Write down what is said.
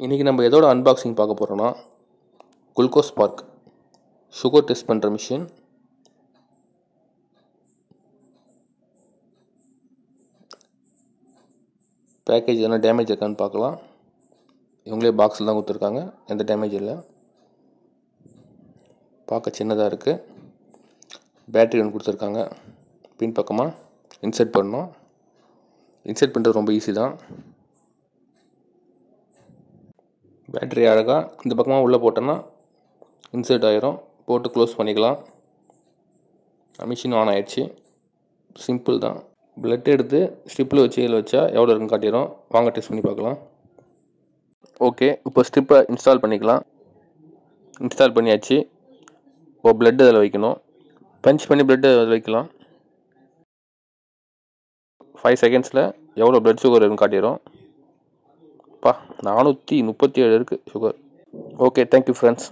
இன்றைக்கி நம்ம எதோட அன்பாக்சிங் பார்க்க போகிறோன்னா குளுக்கோஸ் பார்க் சுகர் டெஸ்ட் பண்ணுற மிஷின். பேக்கேஜ் எதனா டேமேஜ் இருக்கான்னு பார்க்கலாம். இவங்களே பாக்ஸில் தான் கொடுத்துருக்காங்க, எந்த டேமேஜ் இல்லை. பார்க்க சின்னதாக இருக்குது. பேட்ரி ஒன்று கொடுத்துருக்காங்க. பின் பக்கமாக இன்சர்ட் பண்ணணும். இன்சர்ட் பண்ணுறது ரொம்ப ஈஸி தான். பேட்ரி அழகாக இந்த பக்கமாக உள்ளே போட்டோன்னா இன்சர்ட் ஆகிரும். போட்டு க்ளோஸ் பண்ணிக்கலாம். மிஷின் ஆன் ஆகிடுச்சு. சிம்பிள் தான். பிளட் எடுத்து ஸ்ட்ரிப்பில் வச்சு இதில் வச்சா எவ்வளோ இருக்குன்னு காட்டிடும். வாங்க டெஸ்ட் பண்ணி பார்க்கலாம். ஓகே, இப்போ ஸ்ட்ரிப்பை இன்ஸ்டால் பண்ணிக்கலாம். இன்ஸ்டால் பண்ணியாச்சு. இப்போ பிளட் அதில் வைக்கணும். பஞ்ச் பண்ணி பிளட்டு அதில் வைக்கலாம். 5 செகண்ட்ஸில் எவ்வளோ பிளட் சுகர் இருக்குன்னு காட்டிடும். 437 இருக்குது சுகர். Okay, thank you friends.